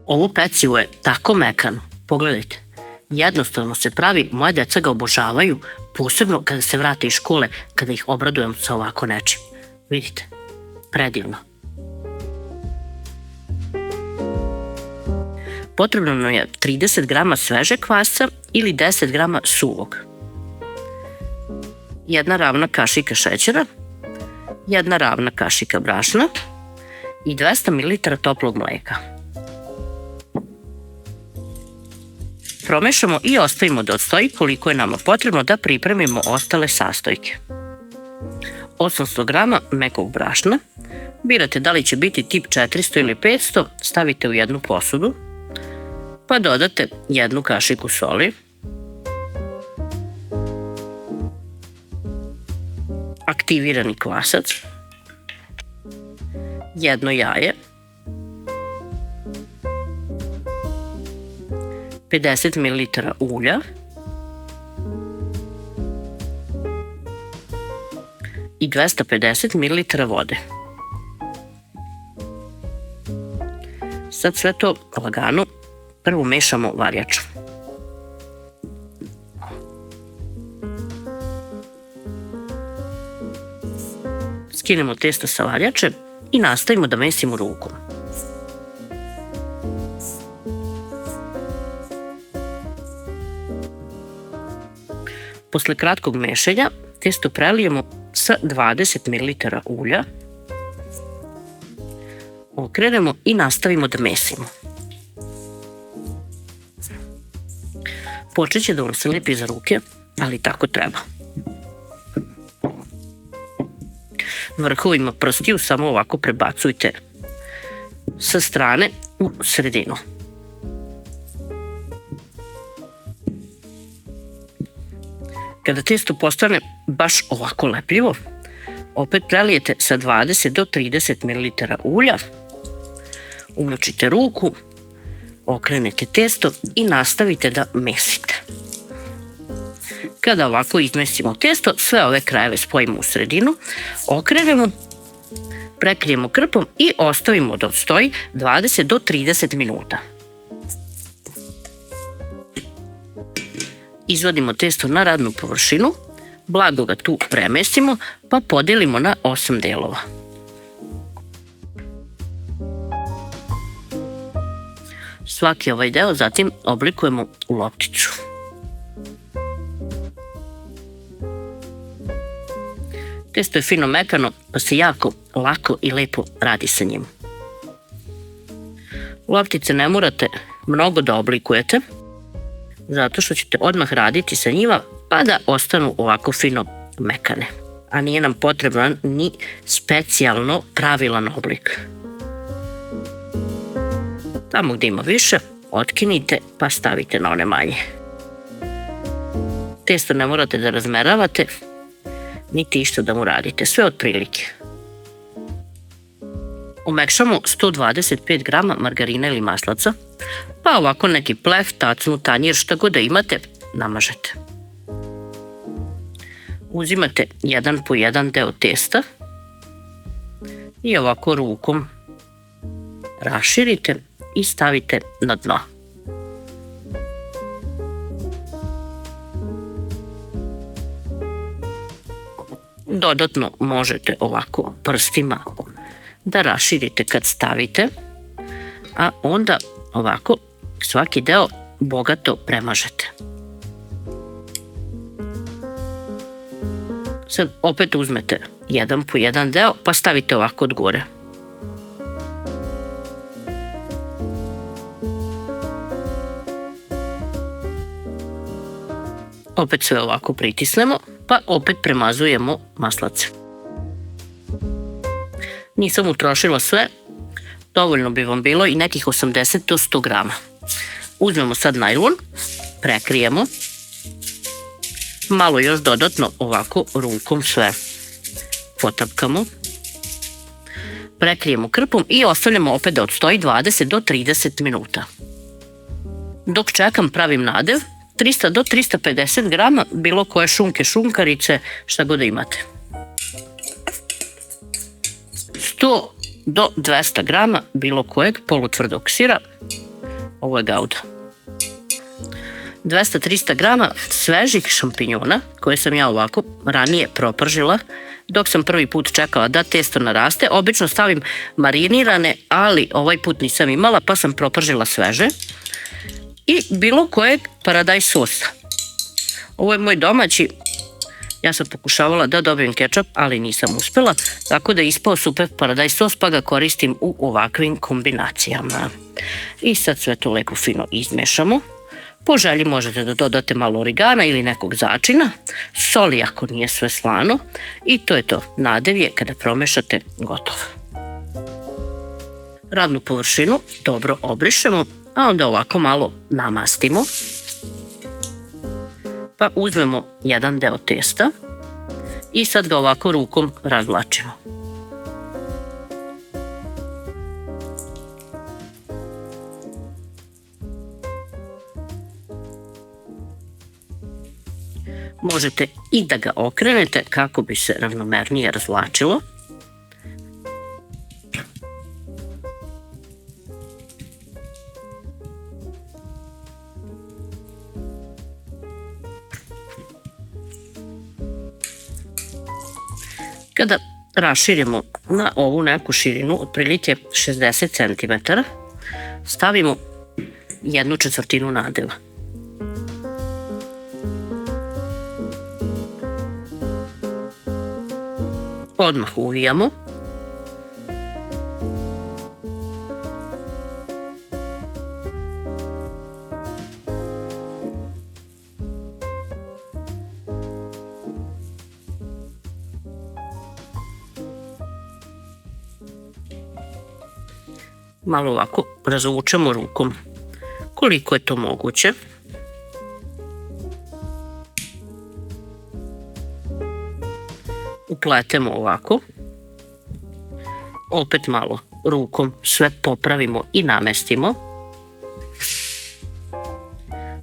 Ovo pecivo je tako mekano, pogledajte. Jednostavno se pravi, moja deca ga obožavaju, posebno kada se vrate iz škole, kada ih obradujem sa ovako nečim. Vidite, predivno. Potrebno nam je 30 grama svežeg kvasca ili 10 grama suvog. 1 ravna kašika šećera, 1 ravna kašika brašna i 200 ml toplog mleka. Promešamo i ostavimo da odstoji koliko je nama potrebno da pripremimo ostale sastojke. 800 grama mekog brašna, birate da li će biti tip 400 ili 500, stavite u jednu posudu, pa dodate 1 kašiku soli, aktivirani kvasac, 1 jaje, 50 ml ulja i 250 ml vode. Sad sve to lagano prvo mešamo varjačom. Skinemo testo sa varjače i nastavimo da mesimo rukom. Posle kratkog mešanja testo prelijemo sa 20 ml ulja, okrenemo i nastavimo da mesimo. Počet će da vam se lepi za ruke, ali tako treba. Vrhovima prstiju samo ovako prebacujte sa strane u sredinu. Kada testo postane baš ovako lepljivo, opet prelijete sa 20 do 30 ml ulja, umočite ruku, okrenete testo i nastavite da mesite. Kada ovako izmesimo testo, sve ove krajeve spojimo u sredinu, okrenemo, prekrijemo krpom i ostavimo da odstoji 20 do 30 minuta. Izvadimo testo na radnu površinu, blago ga tu premestimo, pa podelimo na 8 delova. Svaki ovaj deo zatim oblikujemo u lopticu. Testo je fino mekano, pa se jako lako i lepo radi sa njim. Loptice ne morate mnogo da oblikujete, zato što ćete odmah raditi sa njima, pa da ostanu ovako fino mekane. A nije nam potreban ni specijalno pravilan oblik. Tamo gde ima više, otkinite pa stavite na one manje. Testo ne morate da razmeravate, niti išta da mu radite, sve otprilike. Umekšamo 125 grama margarina ili maslaca, pa ovako neki plef, tacnu, tanjir, šta god da imate, namažete. Uzimate jedan po jedan deo testa i ovako rukom raširite i stavite na dno. Dodatno možete ovako prstima da raširite kad stavite, a onda ovako svaki deo bogato premažete. Sad opet uzmete jedan po jedan deo pa stavite ovako od gore. Opet sve ovako pritisnemo, pa opet premazujemo maslace. Nisam utrošila sve, dovoljno bi vam bilo i nekih 80 do 100 grama. Uzmemo sad najlon, prekrijemo, malo još dodatno ovako rukom sve potapkamo, prekrijemo krpom i ostavljamo opet da odstoji 20 do 30 minuta. Dok čekam pravim nadev, 300 do 350 grama bilo koje šunke, šunkarice, šta god da imate. 100 do 200 grama bilo kojeg polutvrdog sira ovo je gauda. 200-300 grama svežih šampinjona koje sam ja ovako ranije propržila dok sam prvi put čekala da testo naraste. Obično stavim marinirane, ali ovaj put nisam imala pa sam propržila sveže. I bilo kojeg paradajz sosa. Ovo je moj domaći. Ja sam pokušavala da dobijem kečap, ali nisam uspela, tako da je ispao super paradajz sos pa ga koristim u ovakvim kombinacijama. I sad sve to lepo fino izmešamo. Po želji možete da dodate malo origana ili nekog začina, soli ako nije sve slano i to je to. Nadev je kada promešate gotovo. Ravnu površinu dobro obrišemo, a onda ovako malo namastimo. Pa uzmemo jedan deo testa i sad ga ovako rukom razvlačimo. Možete i da ga okrenete kako bi se ravnomernije razvlačilo. Kada raširimo na ovu neku širinu, otprilike 60 cm, stavimo 1/4 nadeva. Odmah uvijamo. Malo ovako razvučemo rukom koliko je to moguće. Upletemo ovako. Opet malo rukom sve popravimo i namestimo.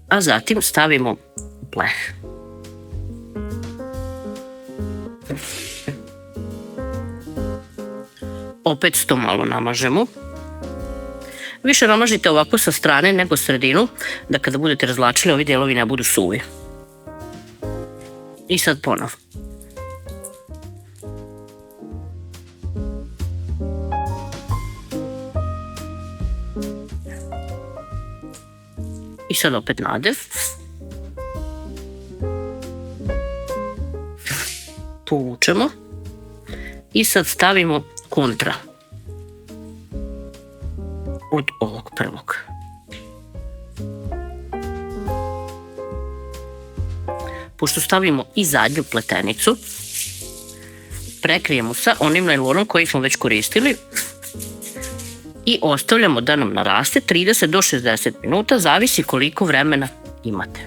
A zatim stavimo u pleh. Opet to malo namažemo. Više namažite ovako sa strane nego sredinu, da kada budete razvlačili ovi delovi ne budu suvi. I sad ponovo. I sad opet nadev. Povučemo. I sad stavimo kontra od ovog prvog. Pošto stavimo i zadnju pletenicu, prekrijemo sa onim najlonom koji smo već koristili i ostavljamo da nam naraste 30 do 60 minuta, zavisi koliko vremena imate.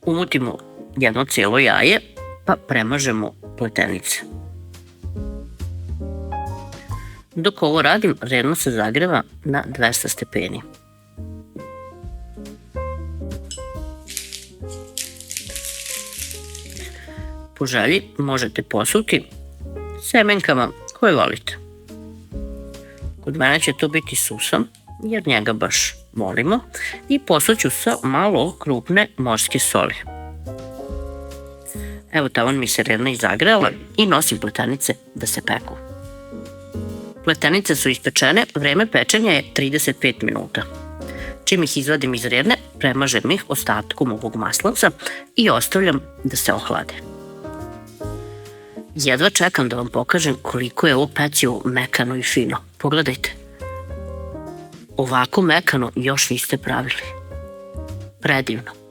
Umutimo jedno cijelo jaje pa premažemo pletenice. Dok ovo radim, redno se zagreva na 200 stepeni. Po želji možete posuti semenkama koje volite. Kod mene će to biti susan, jer njega baš volimo, i posuću sa malo krupne morske soli. Evo, tavan mi se redno izagrela i nosim pletenice da se peku. Pletenice su ispečene, vreme pečenja je 35 minuta. Čim ih izvadim iz redne, premažem ih ostatkom ovog maslanca i ostavljam da se ohlade. Jedva čekam da vam pokažem koliko je ovo pecivo mekano i fino. Pogledajte. Ovako mekano još niste pravili. Predivno.